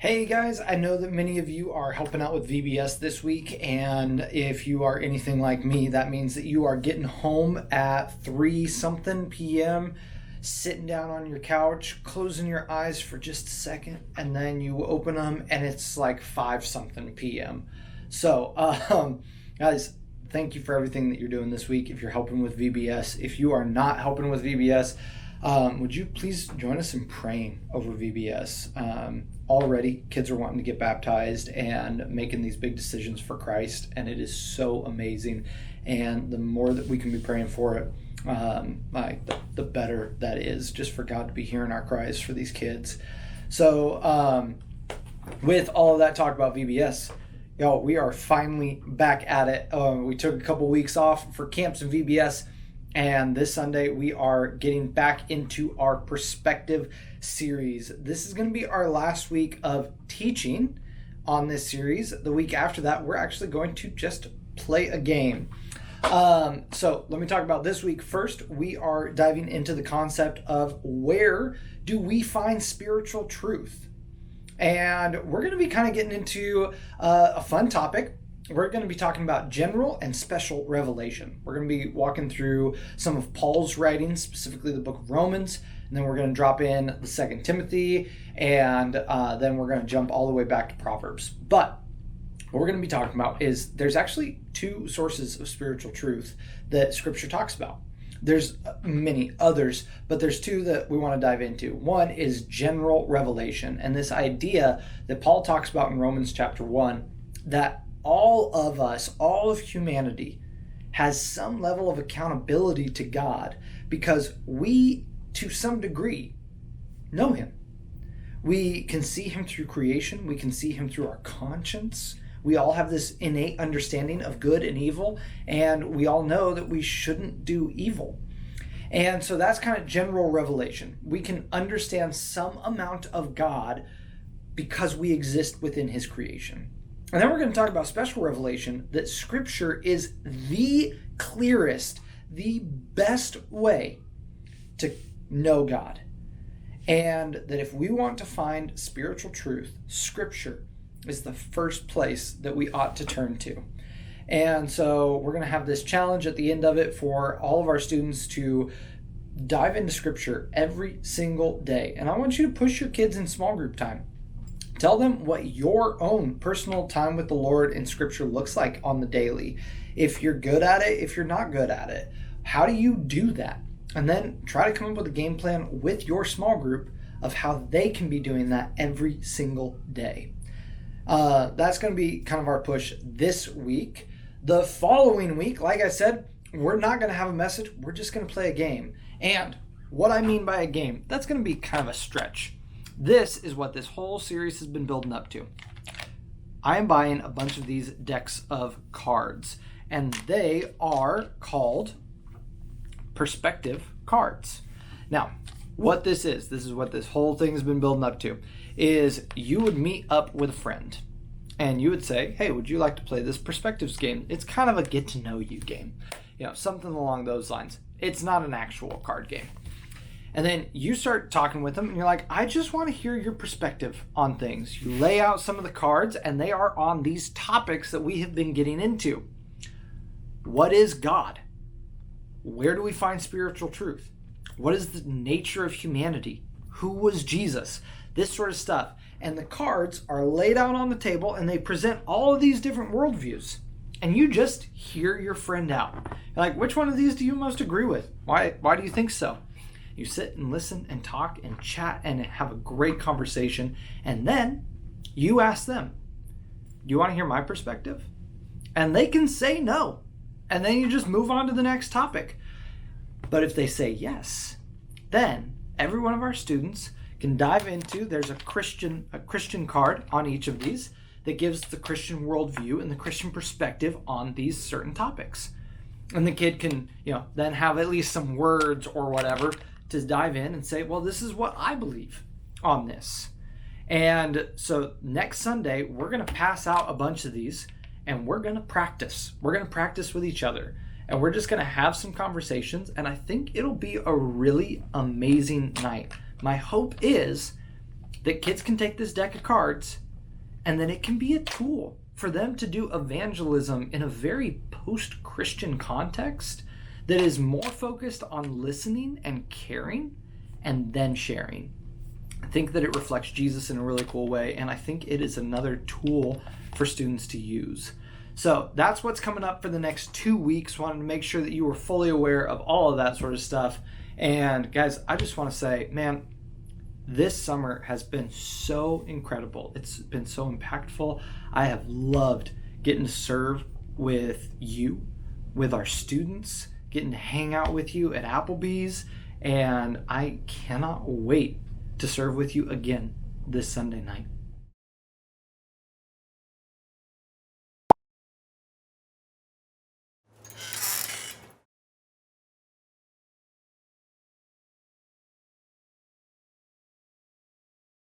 Hey guys, I know that many of you are helping out with VBS this week, and if you are anything like me, that means that you are getting home at 3 something p.m., sitting down on your couch, closing your eyes for just a second, and then you open them and it's like 5 something p.m. So, guys, thank you for everything that you're doing this week. If you're helping with VBS, if you are not helping with VBS, would you please join us in praying over VBS? Already, kids are wanting to get baptized and making these big decisions for Christ, and it is so amazing. And the more that we can be praying for it, the better that is, just for God to be hearing our cries for these kids. So, with all of that talk about VBS, y'all, we are finally back at it. We took a couple weeks off for camps and VBS. And this Sunday, we are getting back into our perspective series. This is going to be our last week of teaching on this series. The week after that, we're actually going to just play a game. So let me talk about this week. First, we are diving into the concept of where do we find spiritual truth? And we're going to be kind of getting into a fun topic. We're going to be talking about general and special revelation. We're going to be walking through some of Paul's writings, specifically the book of Romans, and then we're going to drop in the 2 Timothy, and then we're going to jump all the way back to Proverbs. But what we're going to be talking about is there's actually two sources of spiritual truth that Scripture talks about. There's many others, but there's two that we want to dive into. One is general revelation, and this idea that Paul talks about in Romans chapter 1, that all of us, all of humanity, has some level of accountability to God because we, to some degree, know Him. We can see Him through creation. We can see Him through our conscience. We all have this innate understanding of good and evil, and we all know that we shouldn't do evil. And so that's kind of general revelation. We can understand some amount of God because we exist within His creation. And then we're going to talk about special revelation, that Scripture is the clearest, the best way to know God. And that if we want to find spiritual truth, Scripture is the first place that we ought to turn to. And so we're going to have this challenge at the end of it for all of our students to dive into Scripture every single day. And I want you to push your kids in small group time. Tell them what your own personal time with the Lord in Scripture looks like on the daily. If you're good at it, if you're not good at it, how do you do that? And then try to come up with a game plan with your small group of how they can be doing that every single day. That's going to be kind of our push this week. The following week, like I said, we're not going to have a message. We're just going to play a game. And what I mean by a game, that's going to be kind of a stretch. This is what this whole series has been building up to. I am buying a bunch of these decks of cards, and they are called perspective cards. Now, what this is what this whole thing has been building up to, is you would meet up with a friend, and you would say, hey, would you like to play this perspectives game? It's kind of a get-to-know-you game. Something along those lines. It's not an actual card game. And then you start talking with them and you're like, I just want to hear your perspective on things. You lay out some of the cards and they are on these topics that we have been getting into. What is God? Where do we find spiritual truth? What is the nature of humanity? Who was Jesus? This sort of stuff. And the cards are laid out on the table and they present all of these different worldviews. And you just hear your friend out. You're like, which one of these do you most agree with? Why do you think so? You sit and listen and talk and chat and have a great conversation. And then you ask them, do you want to hear my perspective? And they can say no. And then you just move on to the next topic. But if they say yes, then every one of our students can dive into, there's a Christian card on each of these that gives the Christian worldview and the Christian perspective on these certain topics. And the kid can, then have at least some words or whatever to dive in and say, well, this is what I believe on this. And so next Sunday, we're going to pass out a bunch of these and we're going to practice. We're going to practice with each other and we're just going to have some conversations. And I think it'll be a really amazing night. My hope is that kids can take this deck of cards and then it can be a tool for them to do evangelism in a very post-Christian context that is more focused on listening and caring and then sharing. I think that it reflects Jesus in a really cool way, and I think it is another tool for students to use. So that's what's coming up for the next 2 weeks. Wanted to make sure that you were fully aware of all of that sort of stuff. And guys, I just want to say, man, this summer has been so incredible. It's been so impactful. I have loved getting to serve with you, with our students, getting to hang out with you at Applebee's, and I cannot wait to serve with you again this Sunday night.